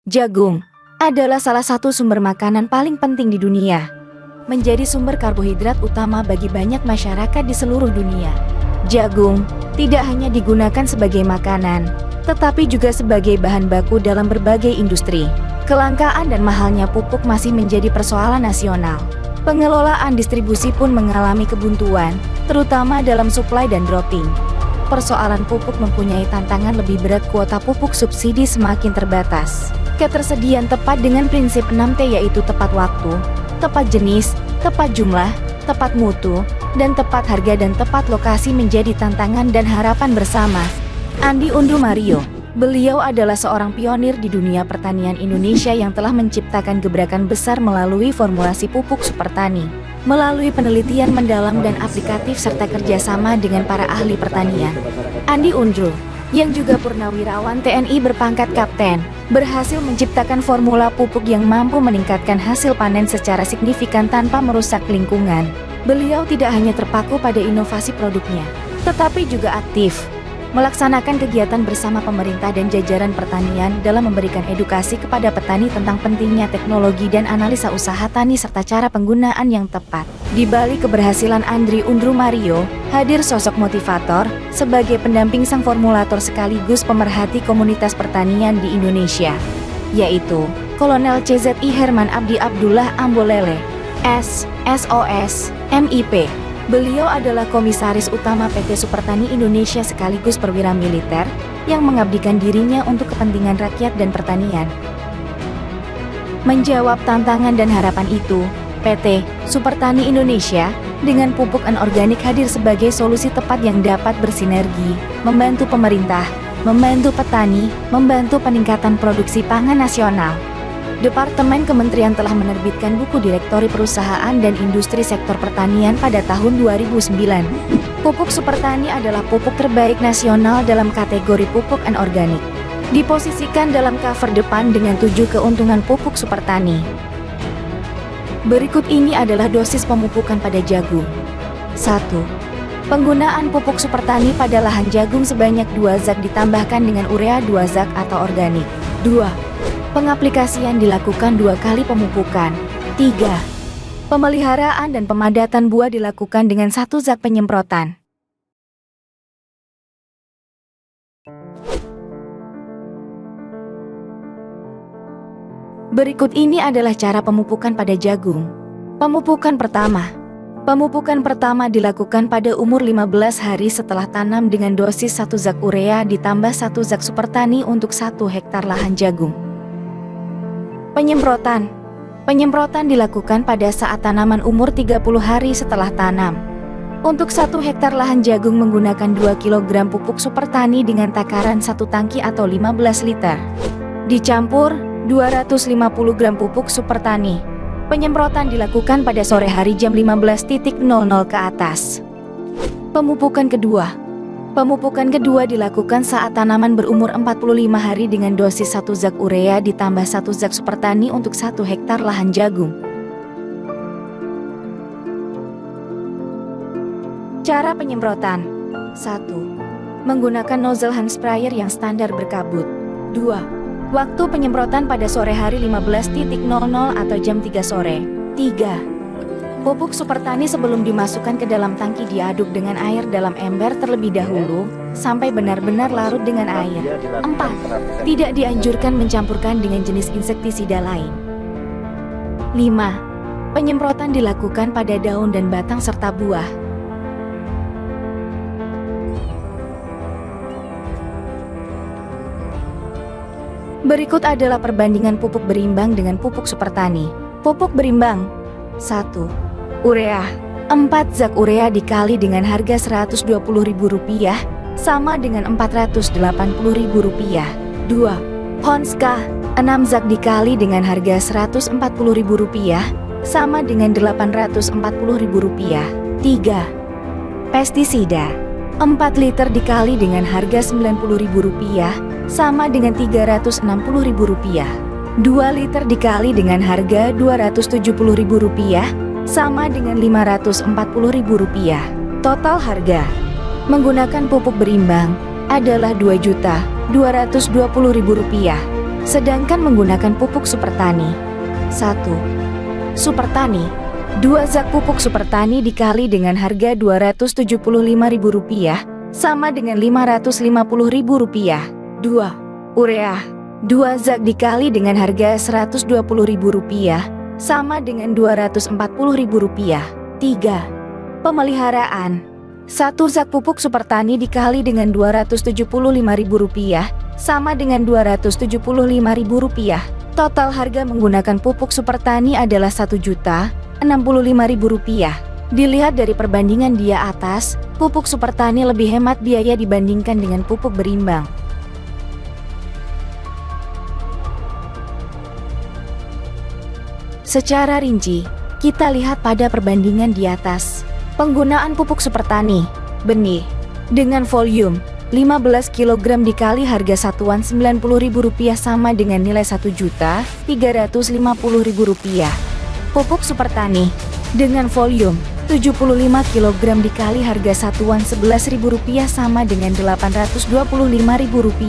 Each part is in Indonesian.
Jagung adalah salah satu sumber makanan paling penting di dunia. Menjadi sumber karbohidrat utama bagi banyak masyarakat di seluruh dunia. Jagung tidak hanya digunakan sebagai makanan, tetapi juga sebagai bahan baku dalam berbagai industri. Kelangkaan dan mahalnya pupuk masih menjadi persoalan nasional. Pengelolaan distribusi pun mengalami kebuntuan, terutama dalam suplai dan dropping. Persoalan pupuk mempunyai tantangan lebih berat, kuota pupuk subsidi semakin terbatas. Ketersediaan tepat dengan prinsip 6T yaitu tepat waktu, tepat jenis, tepat jumlah, tepat mutu, dan tepat harga dan tepat lokasi menjadi tantangan dan harapan bersama. Andi Undru Mario, beliau adalah seorang pionir di dunia pertanian Indonesia yang telah menciptakan gebrakan besar melalui formulasi pupuk Supertani. Melalui penelitian mendalam dan aplikatif serta kerjasama dengan para ahli pertanian. Andi Undru, yang juga purnawirawan TNI berpangkat kapten, berhasil menciptakan formula pupuk yang mampu meningkatkan hasil panen secara signifikan tanpa merusak lingkungan. Beliau tidak hanya terpaku pada inovasi produknya, tetapi juga aktif melaksanakan kegiatan bersama pemerintah dan jajaran pertanian dalam memberikan edukasi kepada petani tentang pentingnya teknologi dan analisa usaha tani serta cara penggunaan yang tepat. Di balik keberhasilan Andi Undru Mario, hadir sosok motivator sebagai pendamping sang formulator sekaligus pemerhati komunitas pertanian di Indonesia, yaitu Kolonel CZI Herman Abdi Abdullah Ambolele, SOS, MIP. Beliau adalah komisaris utama PT Supertani Indonesia sekaligus perwira militer yang mengabdikan dirinya untuk kepentingan rakyat dan pertanian. Menjawab tantangan dan harapan itu, PT Supertani Indonesia dengan pupuk anorganik hadir sebagai solusi tepat yang dapat bersinergi, membantu pemerintah, membantu petani, membantu peningkatan produksi pangan nasional. Departemen Kementerian telah menerbitkan buku Direktori Perusahaan dan Industri Sektor Pertanian pada tahun 2009. Pupuk Supertani adalah pupuk terbaik nasional dalam kategori pupuk anorganik. Diposisikan dalam cover depan dengan 7 keuntungan pupuk Supertani. Berikut ini adalah dosis pemupukan pada jagung. 1. Penggunaan pupuk Supertani pada lahan jagung sebanyak 2 zak ditambahkan dengan urea 2 zak atau organik. 2. Pengaplikasian dilakukan 2 kali pemupukan. 3. Pemeliharaan dan pemadatan buah dilakukan dengan 1 zak penyemprotan. Berikut ini adalah cara pemupukan pada jagung. Pemupukan pertama. Pemupukan pertama dilakukan pada umur 15 hari setelah tanam dengan dosis 1 zak urea ditambah 1 zak Supertani untuk 1 hektar lahan jagung. Penyemprotan. Penyemprotan dilakukan pada saat tanaman umur 30 hari setelah tanam. Untuk 1 hektar lahan jagung menggunakan 2 kg pupuk Supertani dengan takaran 1 tangki atau 15 liter. Dicampur 250 gram pupuk Supertani. Penyemprotan dilakukan pada sore hari jam 15.00 ke atas. Pemupukan kedua. Pemupukan kedua dilakukan saat tanaman berumur 45 hari dengan dosis 1 zak urea ditambah 1 zak Supertani untuk 1 hektar lahan jagung. Cara penyemprotan. 1. Menggunakan nozzle hand sprayer yang standar berkabut. 2. Waktu penyemprotan pada sore hari 15.00 atau jam 3 sore. 3. Pupuk Supertani sebelum dimasukkan ke dalam tangki diaduk dengan air dalam ember terlebih dahulu, sampai benar-benar larut dengan air. 4. Tidak dianjurkan mencampurkan dengan jenis insektisida lain. 5. Penyemprotan dilakukan pada daun dan batang serta buah. Berikut adalah perbandingan pupuk berimbang dengan pupuk Supertani. Pupuk berimbang. 1. Urea. 4 zak urea dikali dengan harga Rp120.000 sama dengan Rp480.000. 2. Honska. 6 zak dikali dengan harga Rp140.000 sama dengan Rp840.000. 3. Pestisida. 4 liter dikali dengan harga Rp90.000 sama dengan Rp360.000. 2 liter dikali dengan harga Rp270.000 sama dengan Rp540.000. Total harga menggunakan pupuk berimbang adalah Rp2.220.000. Sedangkan menggunakan pupuk Supertani. 1. Supertani. 2 zak pupuk Supertani dikali dengan harga Rp275.000 sama dengan Rp550.000. 2. Urea. 2 zak dikali dengan harga Rp120.000 sama dengan Rp240.000. 3. Pemeliharaan. 1 zak pupuk Supertani dikali dengan Rp275.000 sama dengan Rp275.000. Total harga menggunakan pupuk Supertani adalah Rp1.065.000. Dilihat dari perbandingan di atas, pupuk Supertani lebih hemat biaya dibandingkan dengan pupuk berimbang. Secara rinci, kita lihat pada perbandingan di atas. Penggunaan pupuk Supertani, benih, dengan volume 15 kg dikali harga satuan Rp90.000 sama dengan nilai Rp1.350.000. Pupuk Supertani, dengan volume 75 kg dikali harga satuan Rp11.000 sama dengan Rp825.000.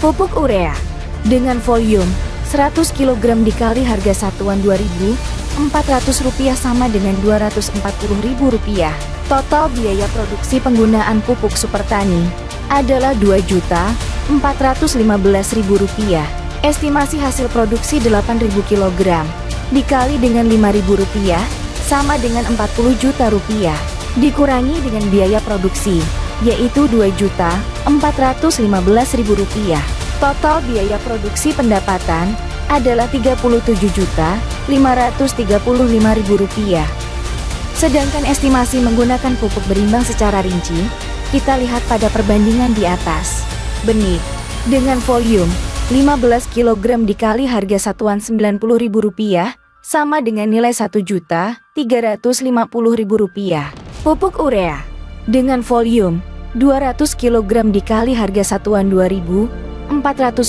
Pupuk urea, dengan volume 100 kg dikali harga satuan Rp2.400 sama dengan Rp240.000. Total biaya produksi penggunaan pupuk Supertani adalah Rp2.415.000. Estimasi hasil produksi 8.000 kg dikali dengan Rp5.000 sama dengan Rp40 juta. Dikurangi dengan biaya produksi, yaitu Rp2.415.000. Total biaya produksi pendapatan adalah Rp37.535.000. Sedangkan estimasi menggunakan pupuk berimbang secara rinci, kita lihat pada perbandingan di atas. Benih, dengan volume 15 kg dikali harga satuan Rp90.000 sama dengan nilai Rp1.350.000. Pupuk urea, dengan volume 200 kg dikali harga satuan Rp2.400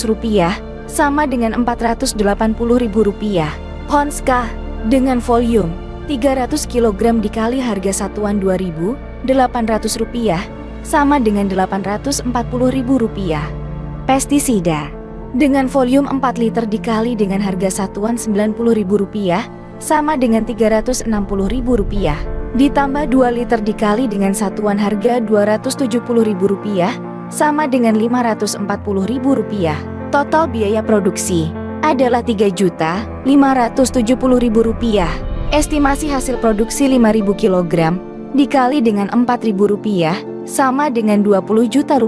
sama dengan Rp480.000. Honska, dengan volume 300 kg dikali harga satuan Rp2.800 sama dengan Rp840.000. Pestisida, dengan volume 4 liter dikali dengan harga satuan Rp90.000 sama dengan Rp360.000. Ditambah 2 liter dikali dengan satuan harga Rp270.000 sama dengan Rp540.000. Total biaya produksi adalah Rp3.570.000. Estimasi hasil produksi 5.000 kg dikali dengan Rp4.000 sama dengan Rp20 juta.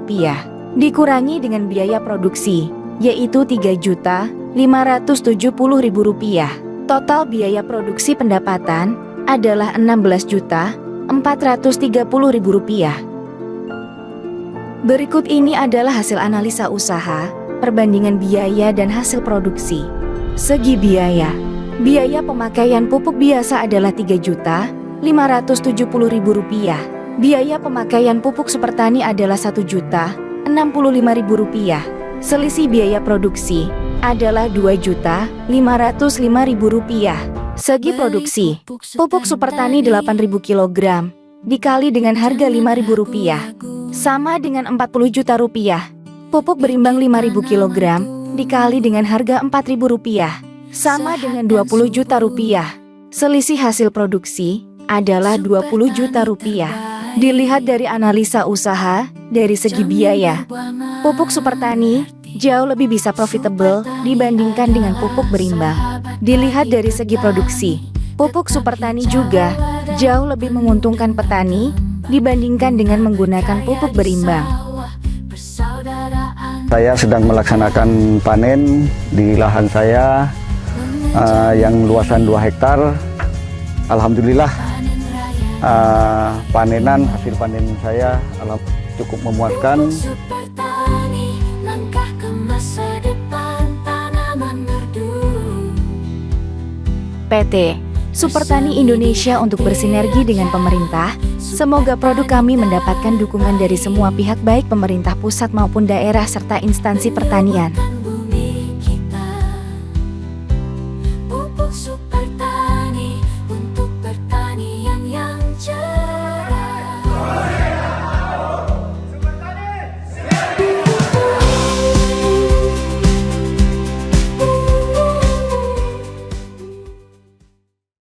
Dikurangi dengan biaya produksi, yaitu Rp3.570.000. Total biaya produksi pendapatan adalah Rp16.430.000. Berikut ini adalah hasil analisa usaha, perbandingan biaya dan hasil produksi. Segi biaya. Biaya pemakaian pupuk biasa adalah Rp3.570.000. Biaya pemakaian pupuk Supertani adalah Rp1.065.000. Selisih biaya produksi adalah Rp2.505.000. Segi produksi, pupuk Supertani 8.000 kg dikali dengan harga Rp5.000 sama dengan Rp40 juta. Pupuk berimbang 5.000 kg dikali dengan harga Rp4.000 sama dengan Rp20 juta. Selisih hasil produksi adalah Rp20 juta. Dilihat dari analisa usaha, dari segi biaya, pupuk Supertani jauh lebih bisa profitable dibandingkan dengan pupuk berimbang. Dilihat dari segi produksi, pupuk Supertani juga jauh lebih menguntungkan petani dibandingkan dengan menggunakan pupuk berimbang. Saya sedang melaksanakan panen di lahan saya yang luasan 2 hektar. Alhamdulillah hasil panen saya cukup memuaskan. PT Supertani Indonesia untuk bersinergi dengan pemerintah. Semoga produk kami mendapatkan dukungan dari semua pihak baik pemerintah pusat maupun daerah serta instansi pertanian.